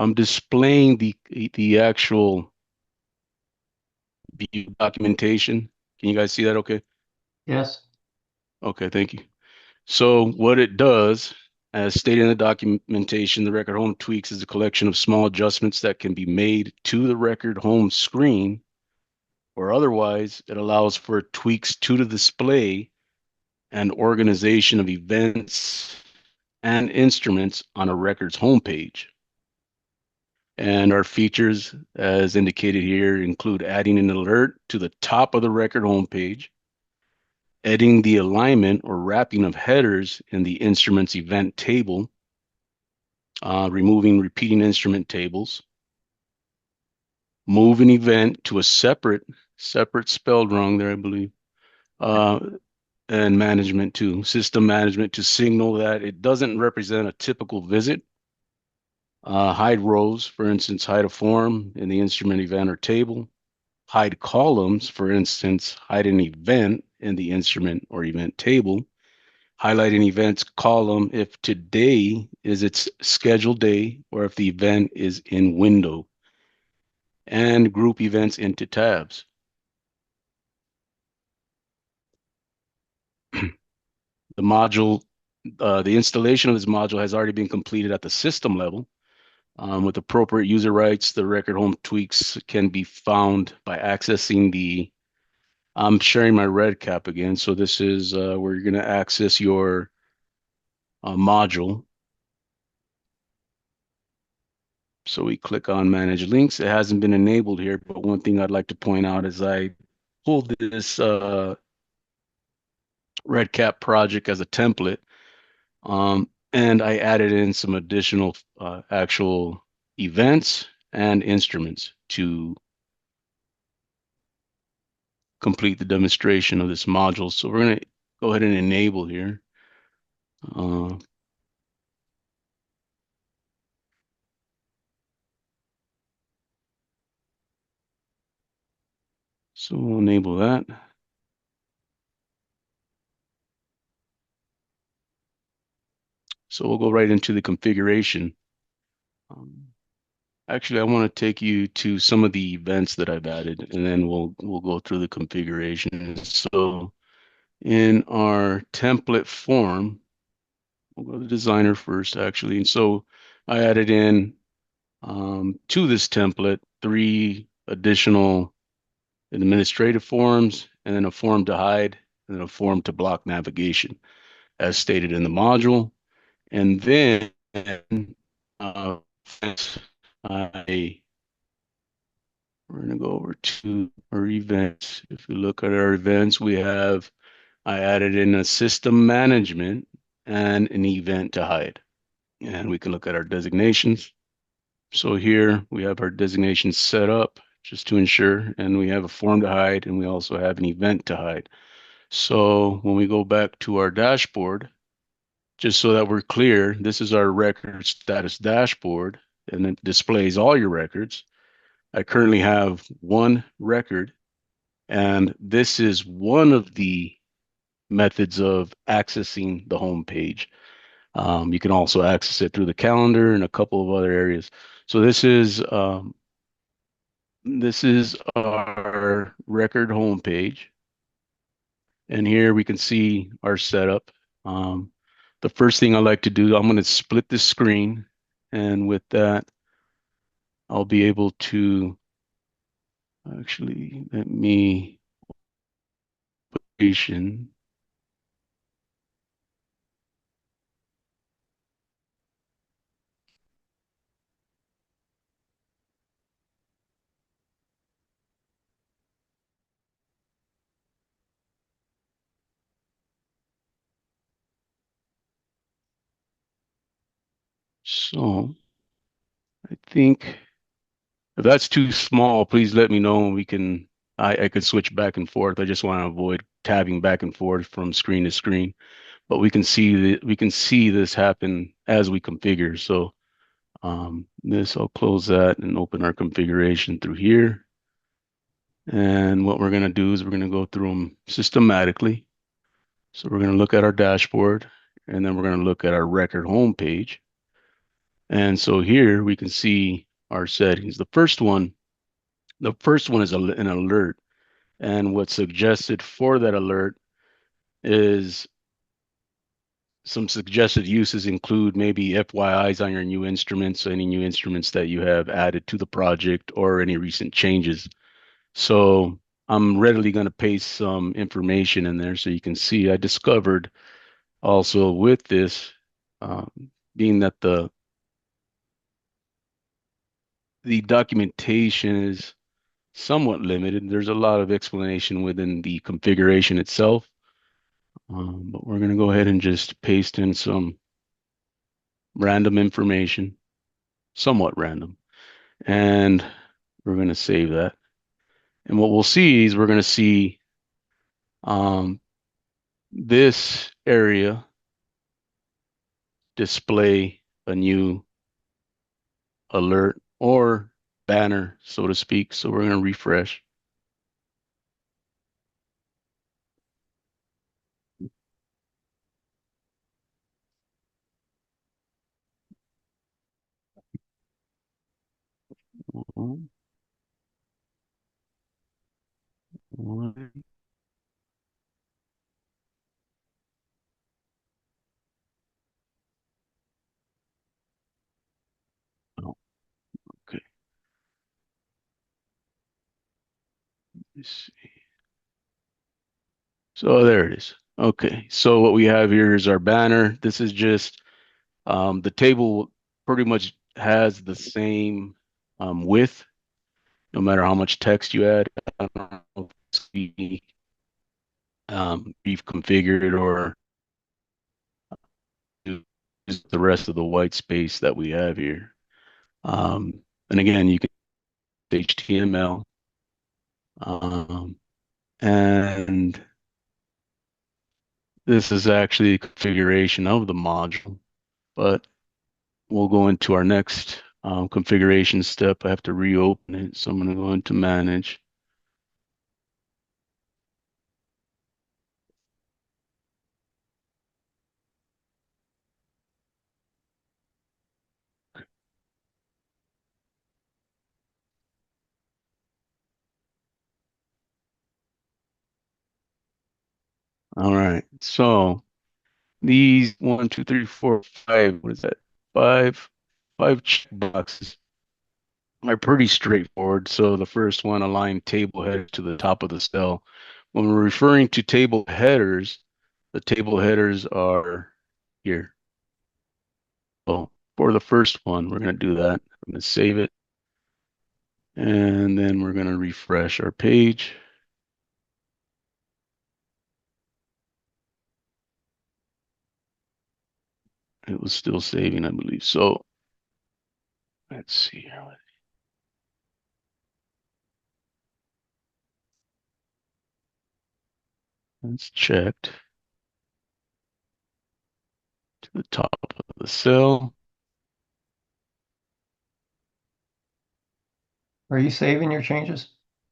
I'm displaying the actual view documentation. Can you guys see that okay? Yes. Okay, thank you. So what it does, as stated in the documentation, the record home tweaks is a collection of small adjustments that can be made to the record home screen, or otherwise it allows for tweaks to the display and organization of events and instruments on a record's homepage. And our features, as indicated here, include adding an alert to the top of the record homepage, editing the alignment or wrapping of headers in the instrument's event table, removing repeating instrument tables, move an event to a separate spelled wrong there, I believe, uh, and management too, system management to signal that it doesn't represent a typical visit. Hide rows, for instance, hide a form in the instrument event or table. Hide columns, for instance, hide an event in the instrument or event table. Highlight an event's column if today is its scheduled day or if the event is in window. And group events into tabs. The module, the installation of this module has already been completed at the system level. With appropriate user rights, the record home tweaks can be found by accessing the, I'm sharing my red cap again. So this is where you're going to access your module. So we click on manage links. It hasn't been enabled here, but one thing I'd like to point out is I pulled this red cap project as a template. And I added in some additional actual events and instruments to complete the demonstration of this module. So we're going to go ahead and enable here. Uh, so we'll enable that. So we'll go right into the configuration. Um, Actually, I want to take you to some of the events that I've added, and then we'll go through the configuration. So in our template form, we'll go to designer first, actually. And so I added in to this template 3 additional administrative forms, and then a form to hide, and then a form to block navigation, as stated in the module. And then uh, I we're going to go over to our events. If you look at our events, I added in a system management and an event to hide. And we can look at our designations. So here we have our designations set up just to ensure, and we have a form to hide, and we also have an event to hide. So when we go back to our dashboard, just so that we're clear, this is our record status dashboard, and it displays all your records. I currently have 1 record, and this is one of the methods of accessing the home page. You can also access it through the calendar and a couple of other areas. So this is our record home page, and here we can see our setup. The first thing I like to do, I'm going to split this screen, and with that, I'll be able to actually let me patient. So I think if that's too small, please let me know and I could switch back and forth. I just want to avoid tabbing back and forth from screen to screen. But we can see this happen as we configure. So this, I'll close that and open our configuration through here. And what we're going to do is we're going to go through them systematically. So we're going to look at our dashboard, and then we're going to look at our record home page. And so here we can see our settings. The first one is an alert. And what's suggested for that alert is some suggested uses include maybe FYIs on your new instruments, any new instruments that you have added to the project, or any recent changes. So I'm readily going to paste some information in there so you can see. I discovered also with this, um, being that the documentation is somewhat limited. There's a lot of explanation within the configuration itself, but we're going to go ahead and just paste in some random information, somewhat random, and we're going to save that. And what we'll see is we're going to see um, this area display a new alert or banner, so to speak. So we're going to refresh. One, one. Oh, okay. Let's see. So there it is. Okay. So what we have here is our banner. This is just the table pretty much has the same width, no matter how much text you add. I don't know if you've configured it or use the rest of the white space that we have here. And again, you can HTML, um, and this is actually a configuration of the module, but we'll go into our next configuration step. I have to reopen it, so I'm going to go into manage. All right, so these 1, 2, 3, 4, 5, what is that? Five check boxes are pretty straightforward. So the first one, align table header to the top of the cell. When we're referring to table headers, the table headers are here. So for the first one, we're going to do that. I'm going to save it. And then we're going to refresh our page. It was still saving, I believe. So let's see here. It's checked to the top of the cell. Are you saving your changes?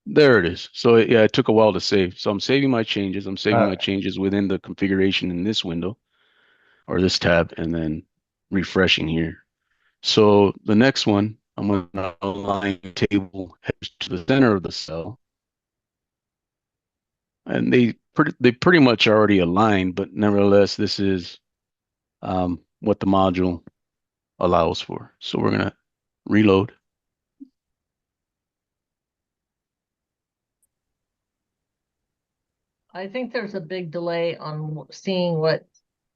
There it is. So yeah, it took a while to save. So I'm saving my changes. I'm saving my Okay. changes within the configuration in this window or this tab, and then refreshing here. So the next one, I'm going to align table headers to the center of the cell. And they pretty much already aligned, but nevertheless, this is what the module allows for. So we're going to reload. I think there's a big delay on seeing what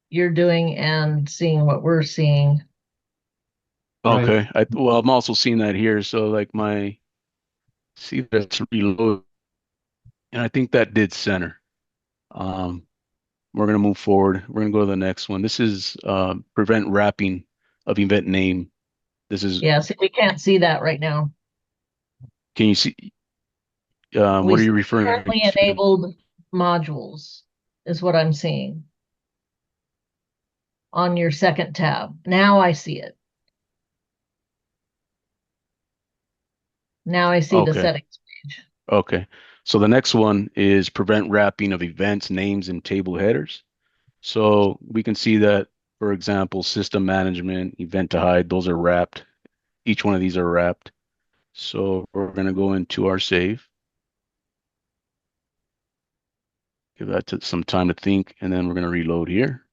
you're doing and seeing what we're seeing. Right. Okay. Well, I'm also seeing that here. So like see that's reload. And I think that did center. Um, we're going to move forward. We're going to go to the next one. This is prevent wrapping of event name. This is, Yeah, see, we can't see that right now. can you see, We what are see you referring currently to? enabled modules is what I'm seeing on your second tab. Now I see it. Now I see the Okay. settings page. Okay. So the next one is prevent wrapping of events, names, and table headers. So we can see that for example, system management, event to hide, those are wrapped. Each one of these are wrapped. So we're going to go into our save. Give that some time to think, and then we're going to reload here.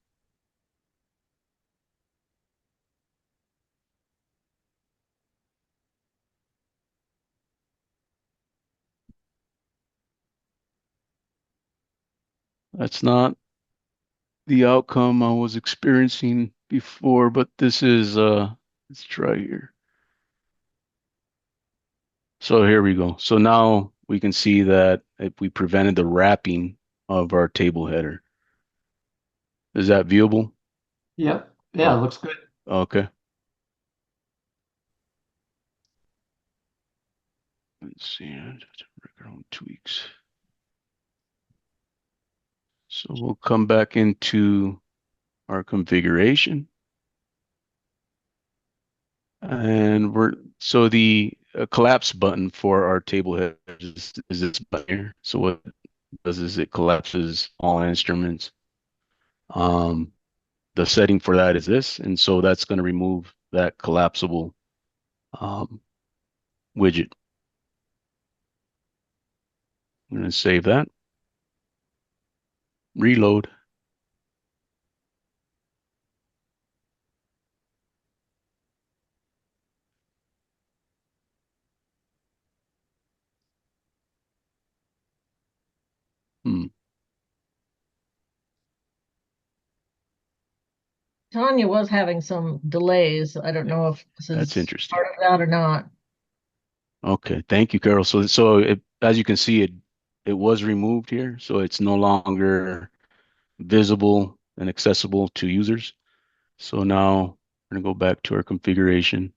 That's not the outcome I was experiencing before, but this is, let's try here. So here we go. So now we can see that if we prevented the wrapping of our table header. Is that viewable? Yep. Yeah, Oh. it looks good. Okay. Let's see. Record tweaks. So we'll come back into our configuration. And so the collapse button for our table head is this button here. So what it does is it collapses all instruments. The setting for that is this, and so that's going to remove that collapsible widget. I'm going to save that. Reload. Tanya was having some delays. I don't know if this That's is interesting. part of that or not. Okay, thank you, Carol. So as you can see, it was removed here, so it's no longer visible and accessible to users. So now we're gonna go back to our configuration.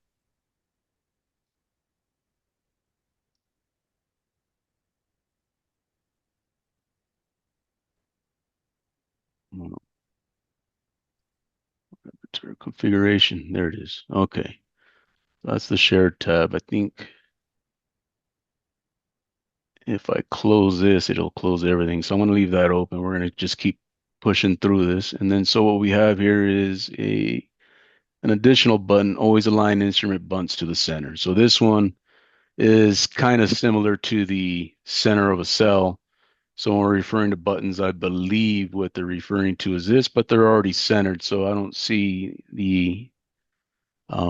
To our configuration, there it is. Okay, that's the shared tab. I think if I close this, it'll close everything. So I'm gonna leave that open. We're gonna just keep pushing through this. And then so what we have here is an additional button, always align instrument buttons to the center. So this one is kind of similar to the center of a cell. So when we're referring to buttons, I believe what they're referring to is this, but they're already centered. So I don't see the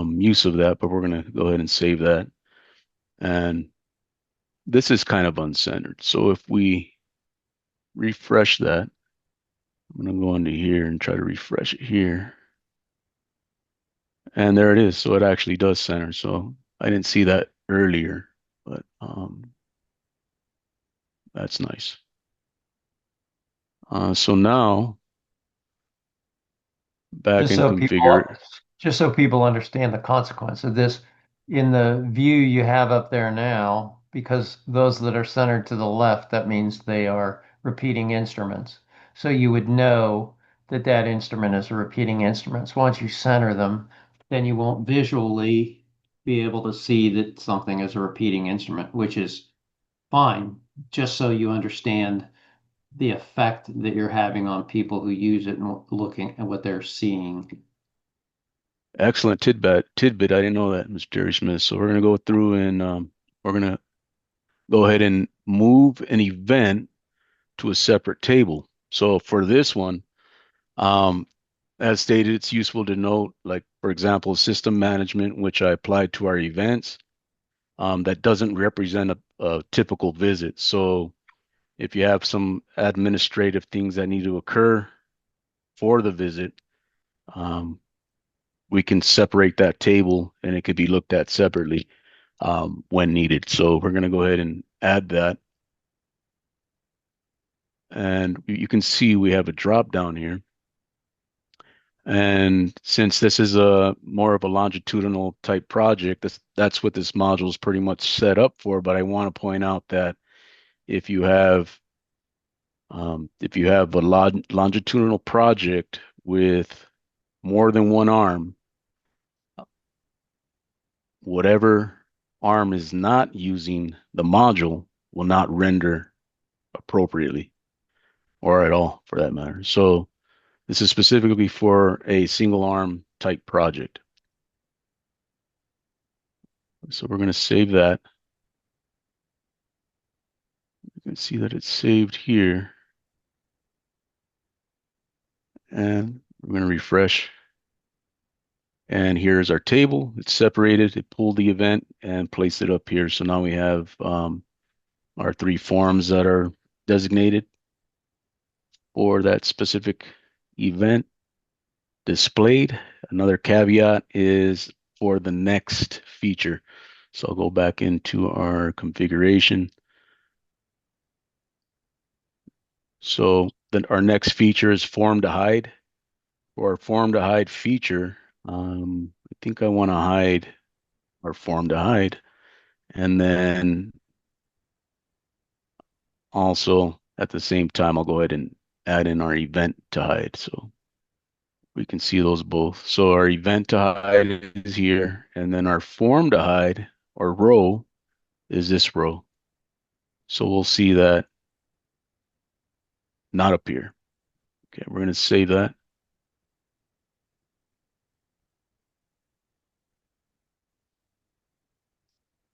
use of that, but we're going to go ahead and save that. And this is kind of uncentered. So if we refresh that, I'm going to go into here and try to refresh it here. And there it is. So it actually does center. So I didn't see that earlier, but that's nice. So now back Just in so configure. just so people understand the consequence of this, in the view you have up there now, because those that are centered to the left, that means they are repeating instruments. So you would know that that instrument is a repeating instrument. So once you center them, then you won't visually be able to see that something is a repeating instrument, which is fine, just so you understand the effect that you're having on people who use it and looking at what they're seeing. Excellent tidbit. I didn't know that, Mr. Jerry Smith. So we're gonna go through and we're gonna go ahead and move an event to a separate table. So for this one, um, as stated, it's useful to note, like for example, system management, which I applied to our events, that doesn't represent a typical visit. So if you have some administrative things that need to occur for the visit, um, we can separate that table and it could be looked at separately when needed. So we're going to go ahead and add that. And you can see we have a drop down here. And since this is a more of a longitudinal type project, that's what this module is pretty much set up for. But I want to point out that if you have a longitudinal project with more than one arm, whatever arm is not using the module will not render appropriately or at all for that matter. So This is specifically for a single arm type project. So we're going to save that. You can see that it's saved here. And we're going to refresh. And here's our table. It's separated. It pulled the event and placed it up here. So now we have our 3 forms that are designated for that specific event displayed. Another caveat is for the next feature. So I'll go back into our configuration. So then our next feature is form to hide. For our form to hide feature, I think I want to hide our form to hide. And then also at the same time, I'll go ahead and add in our event to hide. So we can see those both. So our event to hide is here, and then our form to hide or row is this row. So we'll see that not appear. Okay, we're going to save that.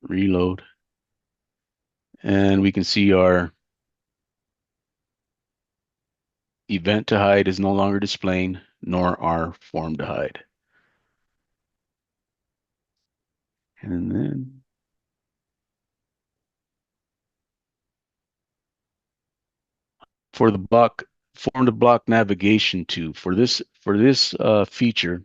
Reload. And we can see our event to hide is no longer displaying, nor our form to hide. And then for the block form to block navigation to for this feature,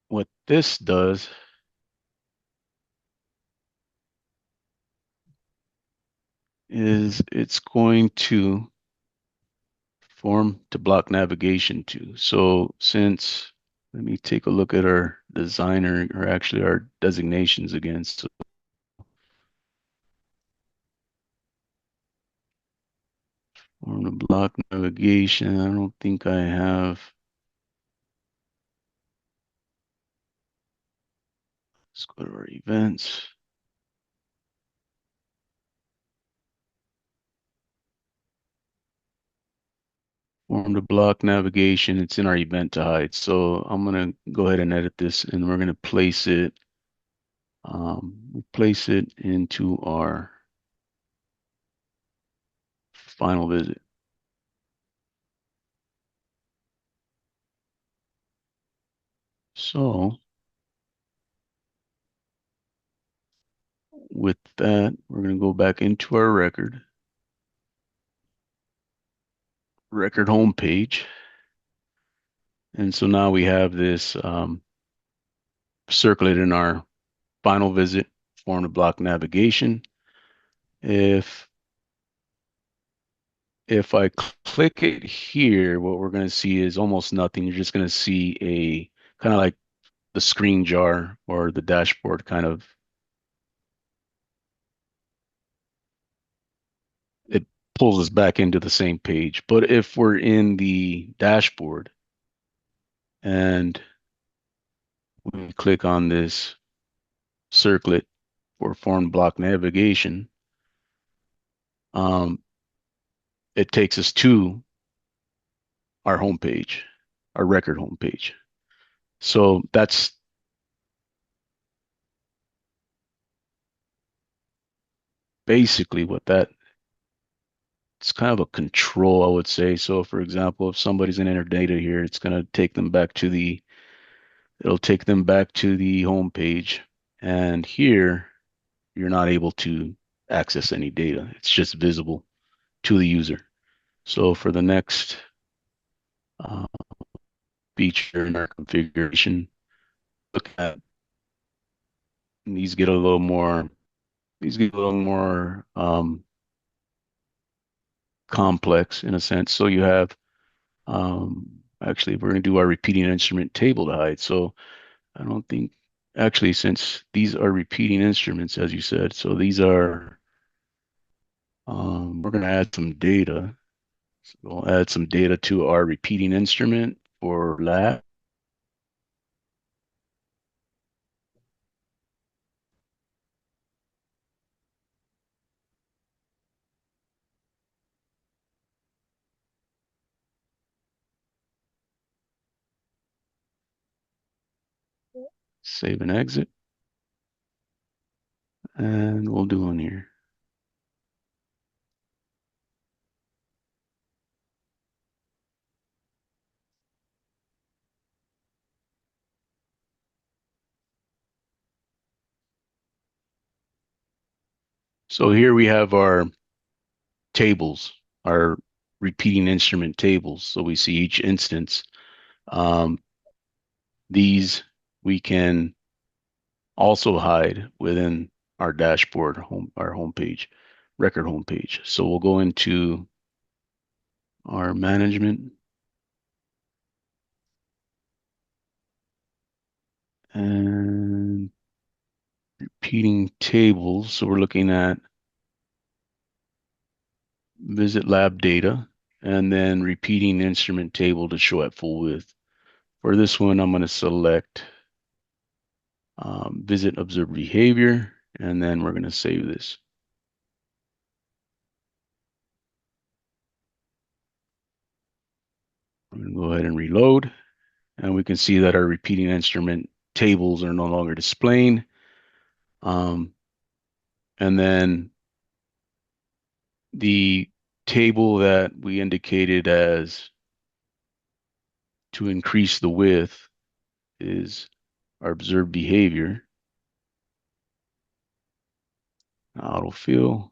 what this does is it's going to form to block navigation to. So since, let me take a look at our designer, or actually our designations again. So form to block navigation, I don't think I have. Let's go to our events. Form to block navigation, it's in our event to hide. So I'm gonna go ahead and edit this, and we're gonna place it into our final visit. So with that, we're going to go back into our record home page. And so now we have this circulated in our final visit form to block navigation. If I click it here, what we're going to see is almost nothing. You're just going to see a kind of like the screen jar or the dashboard kind of. It pulls us back into the same page. But if we're in the dashboard and we click on this circlet for form block navigation, it takes us to our homepage, our record homepage. So that's basically what that, it's kind of a control, I would say. So for example, if somebody's gonna enter data here, it's gonna take them back to the, it'll take them back to the homepage. And here, you're not able to access any data. It's just visible to the user. So for the next uh, feature in our configuration, look at these get a little more, complex in a sense. So you have actually we're going to do our repeating instrument table to hide. So I don't think actually, since these are repeating instruments, as you said, so these are we're going to add some data. So we'll add some data to our repeating instrument for lab. Save and exit. And we'll do one here. So here we have our tables, our repeating instrument tables. So we see each instance. These we can also hide within our dashboard, our homepage, record homepage. So we'll go into our management and repeating tables. So we're looking at visit lab data and then repeating instrument table to show at full width. For this one, I'm going to select visit observed behavior, and then we're going to save this. I'm going to go ahead and reload, and we can see that our repeating instrument tables are no longer displaying. And then the table that we indicated as to increase the width is our observed behavior. Autofill.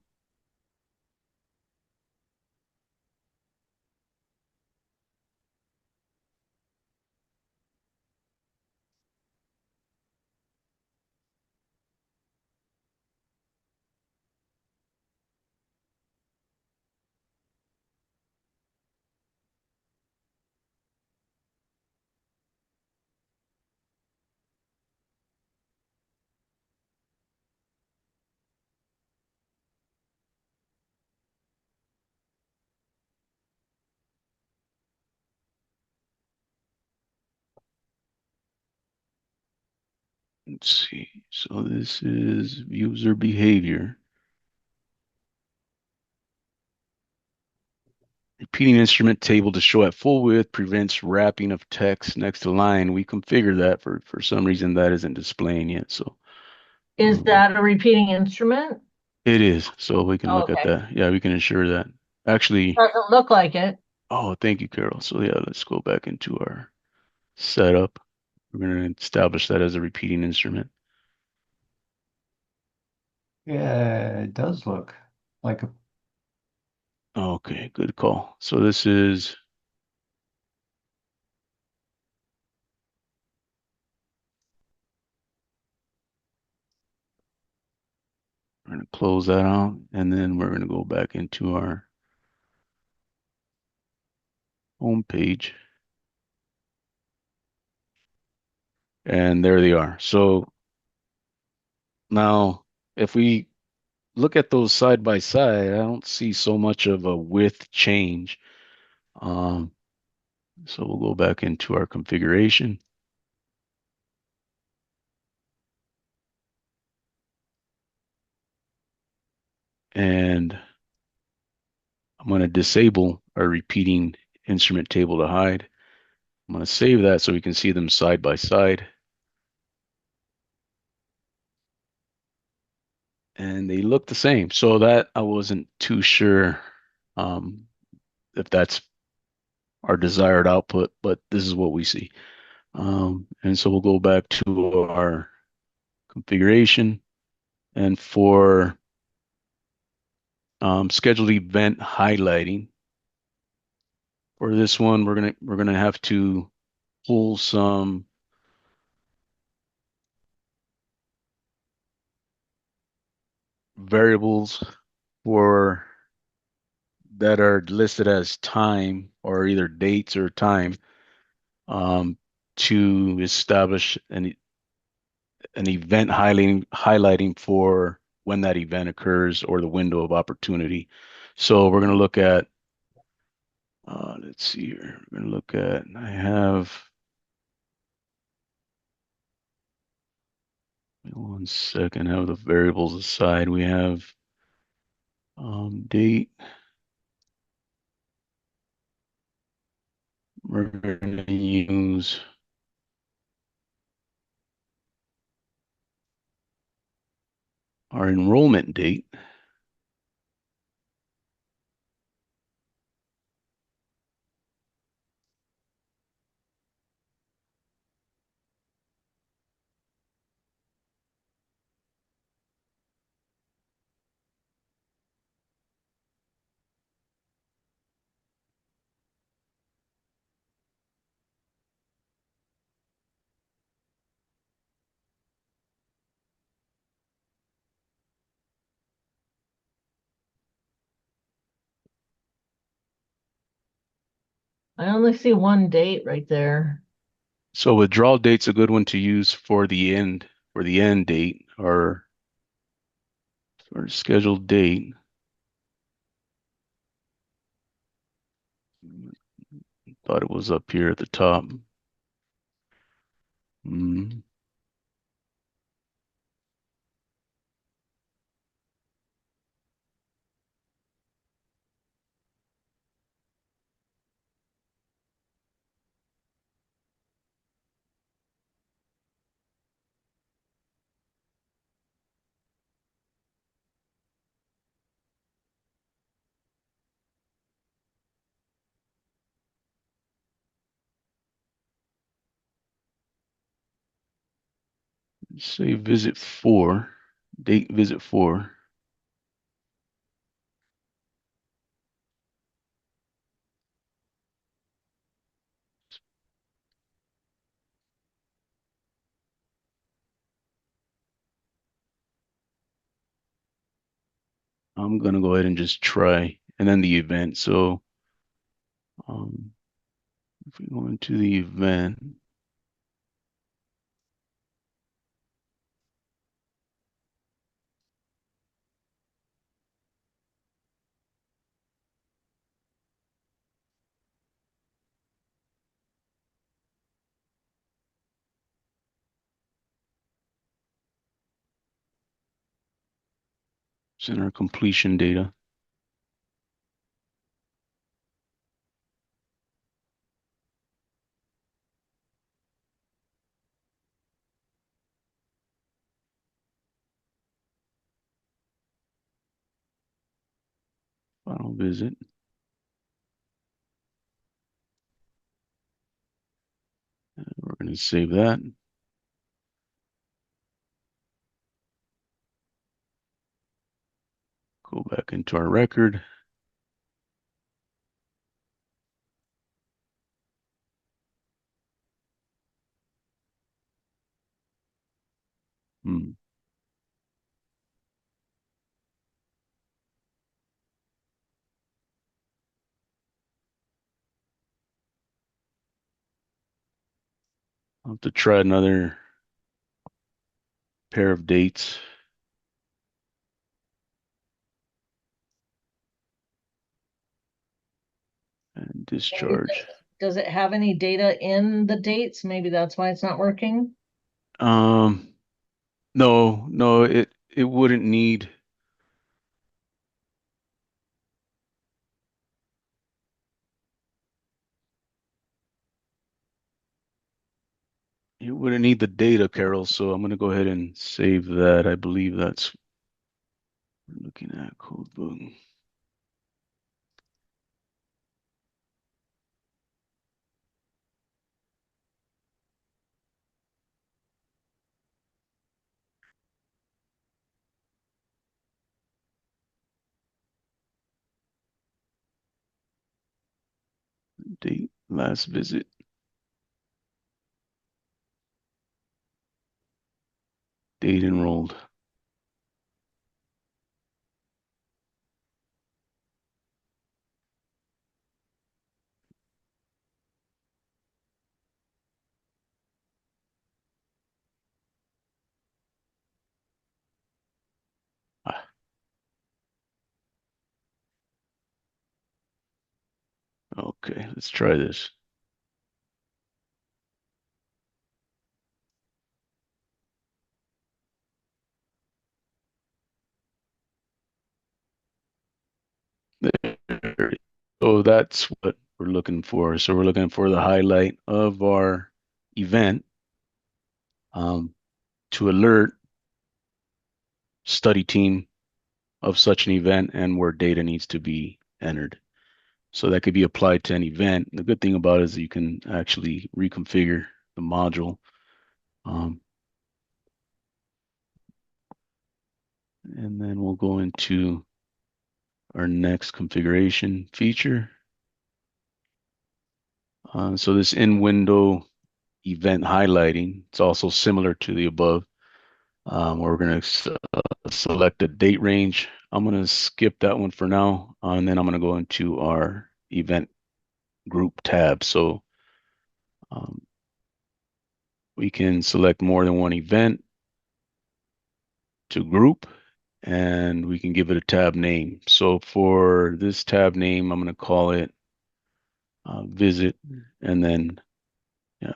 Let's see. So this is user behavior. Repeating instrument table to show at full width prevents wrapping of text next to line. We configure that for some reason that isn't displaying yet. So Is that a repeating instrument? it is. So we can look at Okay. that. Yeah, we can ensure that. Actually, Doesn't look like it. oh, thank you, Carol. So yeah, let's go back into our setup. We're going to establish that as a repeating instrument. Yeah, it does look like a Okay, good call. So this is we're going to close that out, and then we're going to go back into our home page. And there they are. So now if we look at those side by side, I don't see so much of a width change. Um, so we'll go back into our configuration. And I'm going to disable our repeating instrument table to hide. I'm going to save that so we can see them side by side. And they look the same. So that I wasn't too sure um, if that's our desired output, but this is what we see. And so we'll go back to our configuration, and for scheduled event highlighting, for this one, we're gonna have to pull some variables for that are listed as time or either dates or time to establish an event highlighting for when that event occurs or the window of opportunity. So we're going to look at, let's see here. We're going to look at, I have, one second, I have the variables aside. We have date. We're going to use our enrollment date. I only see one date right there. So withdrawal date's a good one to use for the end date or for scheduled date. Thought it was up here at the top. Mm. Say visit 4, date visit 4. I'm gonna go ahead and just try, and then the event. So um, if we go into the event, it's in our completion data. Final visit. We're going to save that. Go back into our record. Hmm. I'll have to try another pair of dates. And discharge. Does it have any data in the dates? Maybe that's why it's not working. Um, no, it wouldn't need. It wouldn't need the data, Carol. So I'm gonna go ahead and save that. I believe that's we're looking at code book. Date last visit. Date enrolled. Ah, okay, let's try this. There. So that's what we're looking for. So we're looking for the highlight of our event to alert study team of such an event and where data needs to be entered. So that could be applied to an event. The good thing about it is you can actually reconfigure the module. And then we'll go into our next configuration feature. So this in-window event highlighting, it's also similar to the above, where we're going to select a date range. I'm going to skip that one for now, and then I'm going to go into our event group tab. So we can select more than one event to group, and we can give it a tab name. So for this tab name, I'm going to call it visit, and then we'll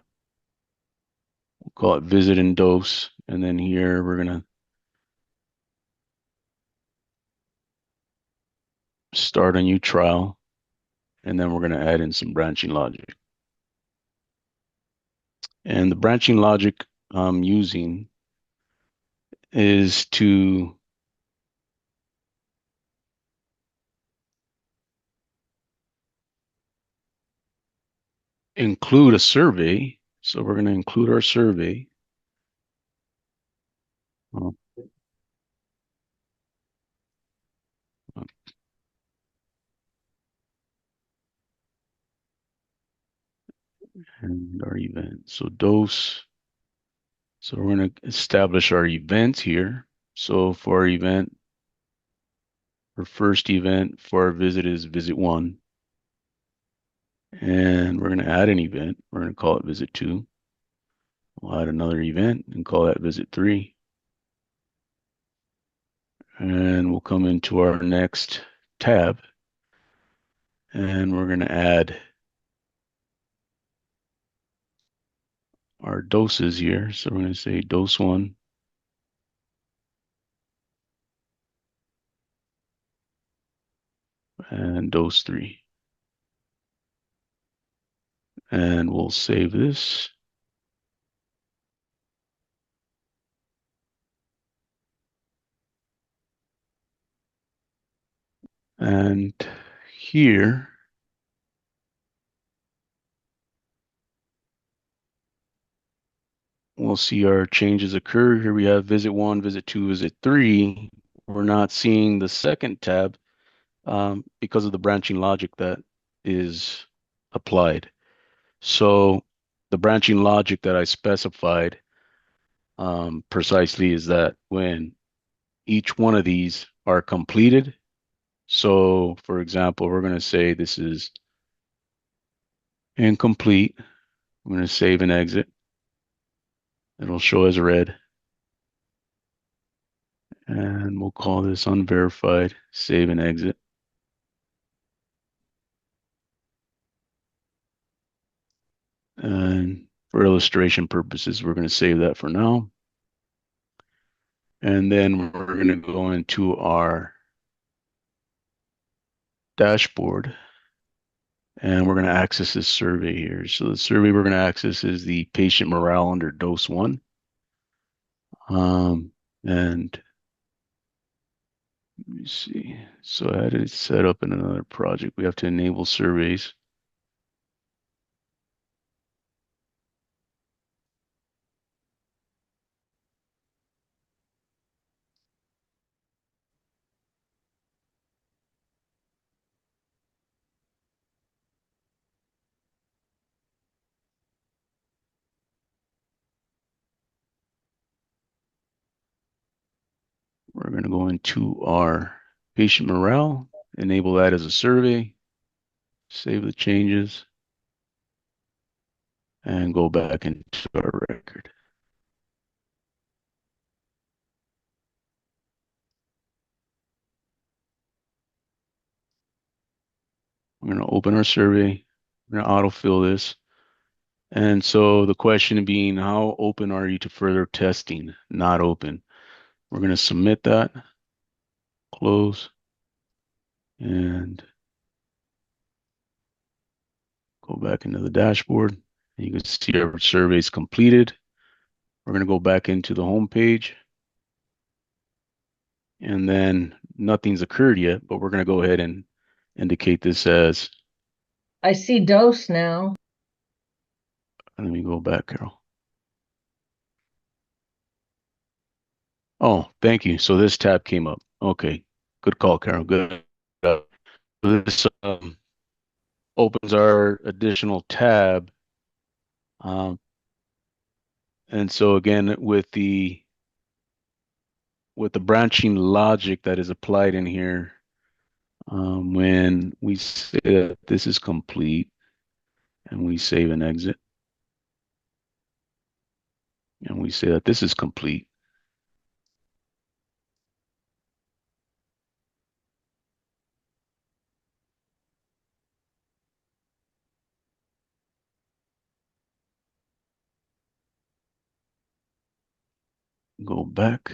call it visit and dose. And then here we're going to start a new trial, and then we're going to add in some branching logic. And the branching logic I'm using is to include a survey. So we're going to include our survey. And our event. So dose. So we're going to establish our event here. So for our event, our first event for our visit is visit 1. And we're going to add an event. We're going to call it visit 2. We'll add another event and call that visit 3. And we'll come into our next tab. And we're going to add our doses here. So we're going to say dose 1. And dose 3. And we'll save this. And here, we'll see our changes occur. Here we have visit 1, visit 2, visit 3. We're not seeing the second tab because of the branching logic that is applied. So the branching logic that I specified precisely is that when each one of these are completed, so for example, we're going to say this is incomplete. I'm going to save and exit. It'll show as red. And we'll call this unverified, save and exit. And for illustration purposes, we're going to save that for now. And then we're going to go into our dashboard and we're going to access this survey here. So the survey we're going to access is the patient morale under dose 1. And let me see. So I had it set up in another project. We have to enable surveys. We're going to go into our patient morale, enable that as a survey, save the changes, and go back into our record. We're going to open our survey. We're going to autofill this. And so the question being, how open are you to further testing? Not open. We're going to submit that, close, and go back into the dashboard. And you can see our survey is completed. We're going to go back into the home page. and then nothing's occurred yet, but we're going to go ahead and indicate this as, I see dose now. let me go back, Carol. Oh, thank you. So this tab came up. Okay. Good call, Carol. Good. This opens our additional tab. Um, and so again, with the branching logic that is applied in here, when we say that this is complete and we save and exit, and we say that this is complete, go back.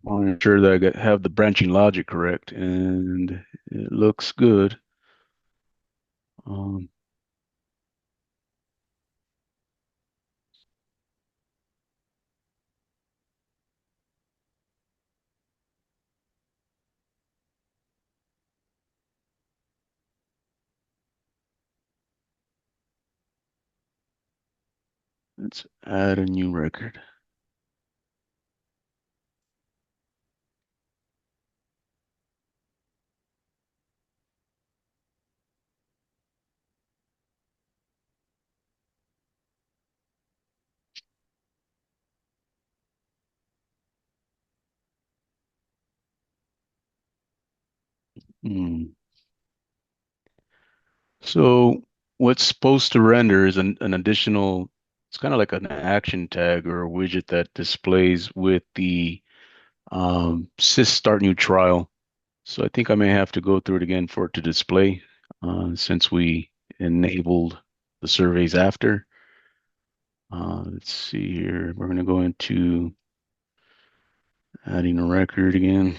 I want to ensure that have the branching logic correct, and it looks good. Um, let's add a new record. Hmm. So what's supposed to render is an additional, it's kind of like an action tag or a widget that displays with the sys start new trial. So I think I may have to go through it again for it to display, since we enabled the surveys after. Let's see here. We're going to go into adding a record again.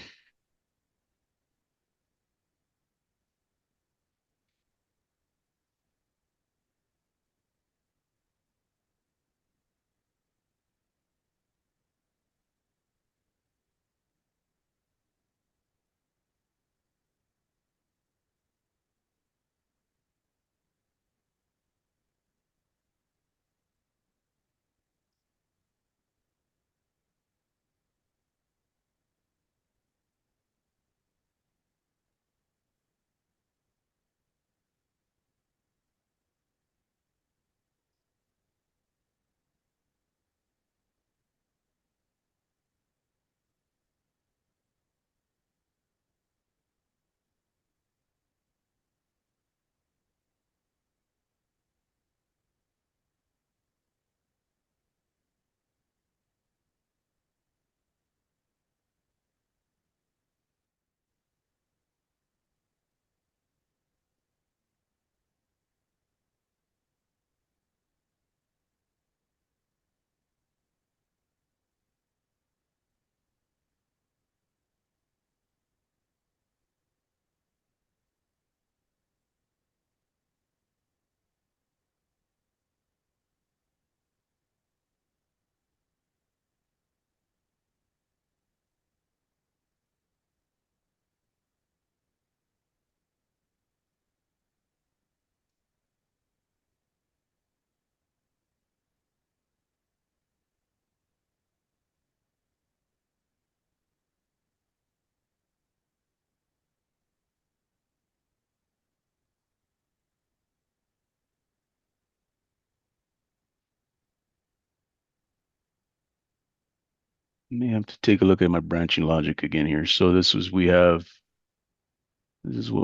May have to take a look at my branching logic again here. So this is what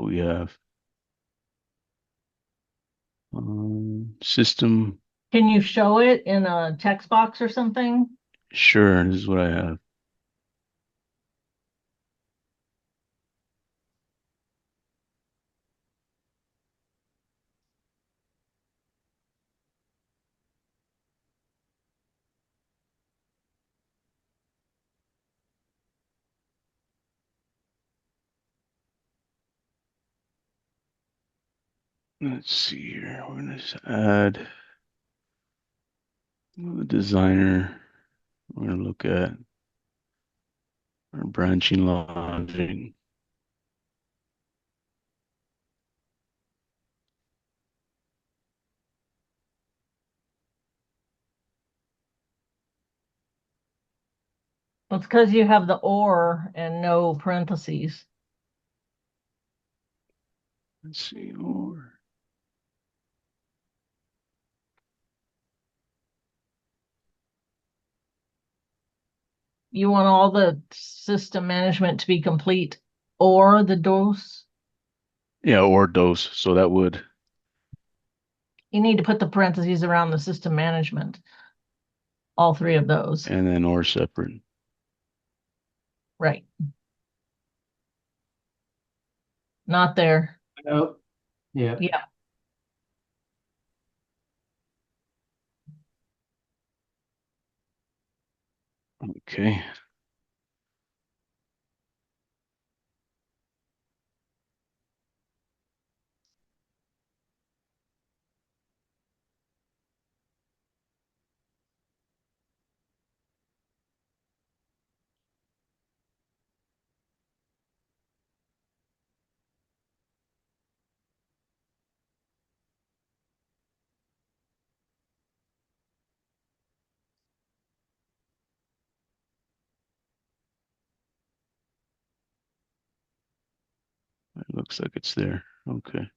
we have. System, Can you show it in a text box or something? sure, this is what I have. Let's see here. We're gonna just add the designer. We're gonna look at our branching logic. It's because you have the or and no parentheses. Let's see, or You want all the system management to be complete or the dose. yeah, or dose. So that would, You need to put the parentheses around the system management. All three of those. and then or separate. Right. Not there. Oh, yeah. Yeah. Okay. It looks like it's there. Okay.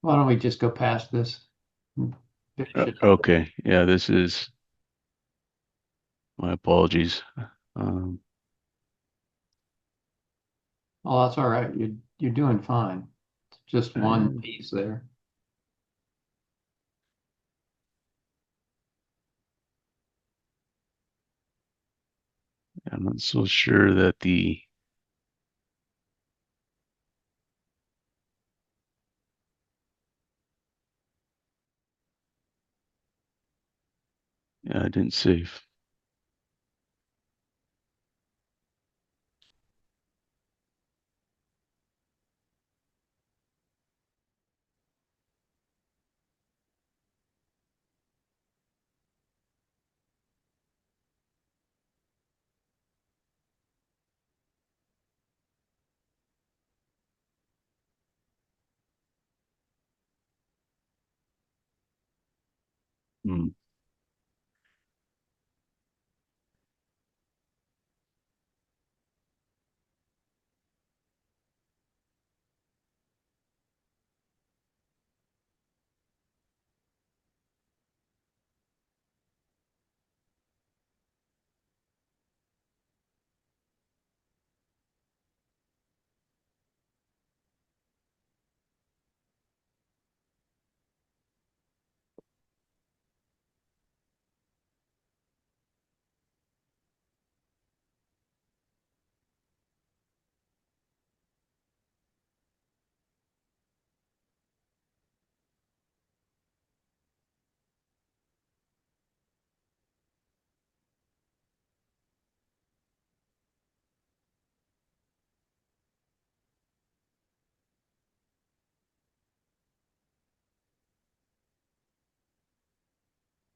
Why don't we just go past this? Finish it up. Okay. Yeah, this is my apologies. Um, Oh, that's all right. You're doing fine. It's just one and piece there. I'm not so sure that yeah, I didn't save. Hmm.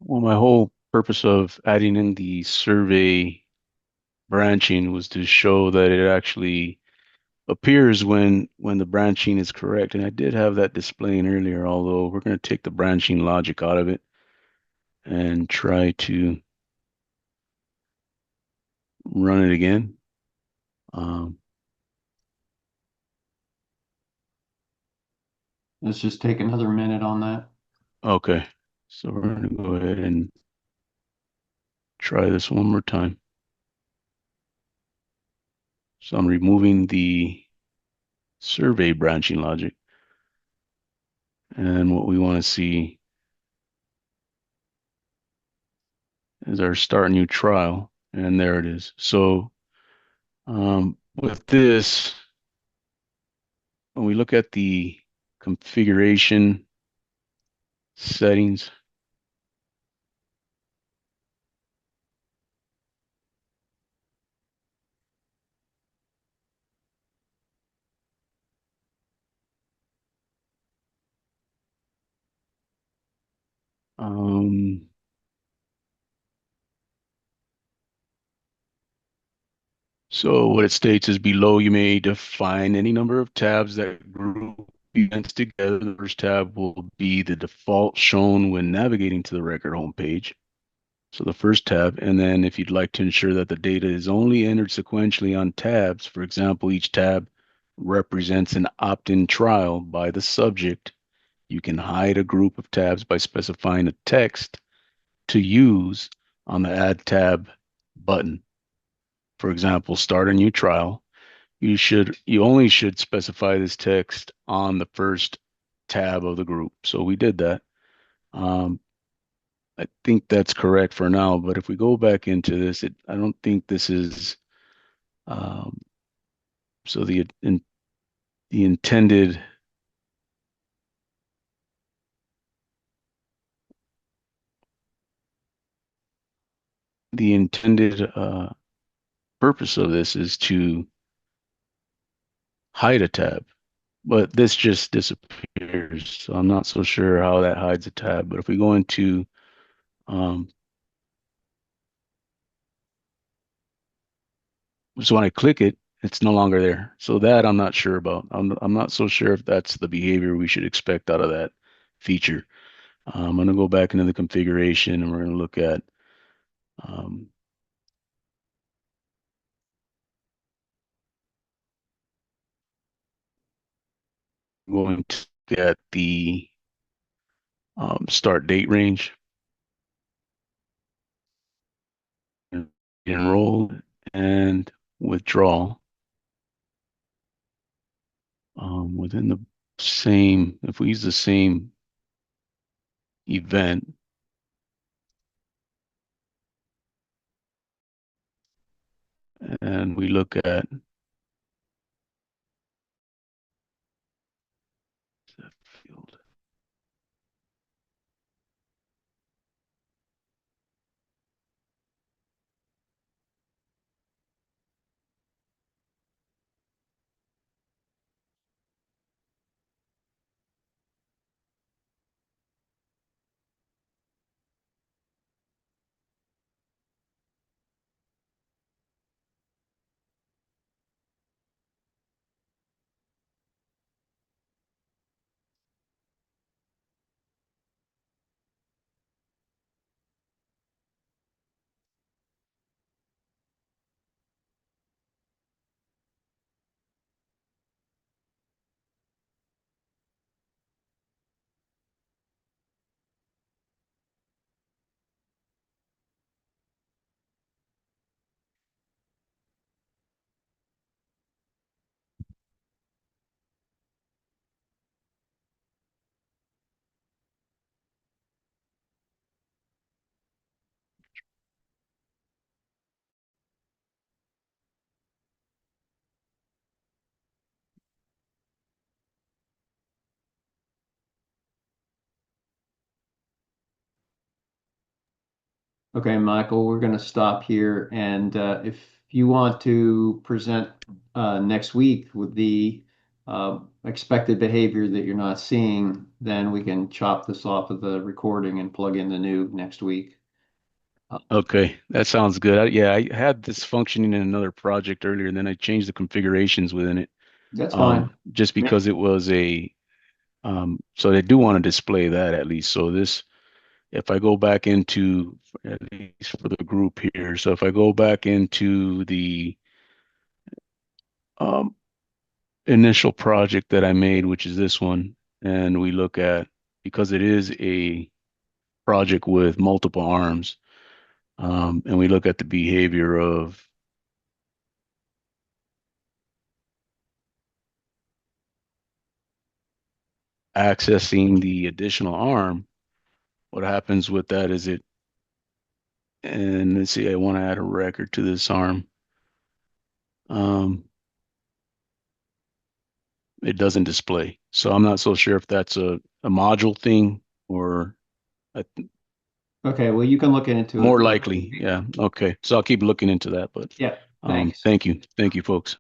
Well, my whole purpose of adding in the survey branching was to show that it actually appears when the branching is correct. And I did have that displaying earlier, although we're going to take the branching logic out of it and try to run it again. Um, Let's just take another minute on that. okay, so we're going to go ahead and try this one more time. So I'm removing the survey branching logic. And what we want to see is our start new trial. And there it is. So with this, when we look at the configuration settings, um, so what it states is below you may define any number of tabs that group events together. The first tab will be the default shown when navigating to the record homepage. So the first tab, and then if you'd like to ensure that the data is only entered sequentially on tabs, for example, each tab represents an opt-in trial by the subject, you can hide a group of tabs by specifying a text to use on the Add Tab button. For example, start a new trial. You only should specify this text on the first tab of the group. So we did that. I think that's correct for now, but if we go back into this, I don't think this is um, so the intended the intended purpose of this is to hide a tab, but this just disappears. So I'm not so sure how that hides a tab. But if we go into um, so when I click it, it's no longer there. So that I'm not sure about. I'm not so sure if that's the behavior we should expect out of that feature. I'm going to go back into the configuration and we're going to look at um, going to get the start date range, enrolled, and withdrawal within the same, if we use the same event, and we look at that field. Okay, Michael, we're going to stop here. And if you want to present next week with the expected behavior that you're not seeing, then we can chop this off of the recording and plug in the new next week. Okay, that sounds good. Yeah, I had this functioning in another project earlier, and then I changed the configurations within it. That's fine. Just because it was so they do want to display that at least. So this, if I go back into, at least for the group here, so if I go back into the um, initial project that I made, which is this one, and we look at, because it is a project with multiple arms, and we look at the behavior of accessing the additional arm, what happens with that is and let's see, I want to add a record to this arm. Um, it doesn't display. So I'm not so sure if that's a module thing or a, Okay, well, you can look into it more further. likely. Yeah. Okay. So I'll keep looking into that, but Yeah, thanks. thank you. Thank you, folks.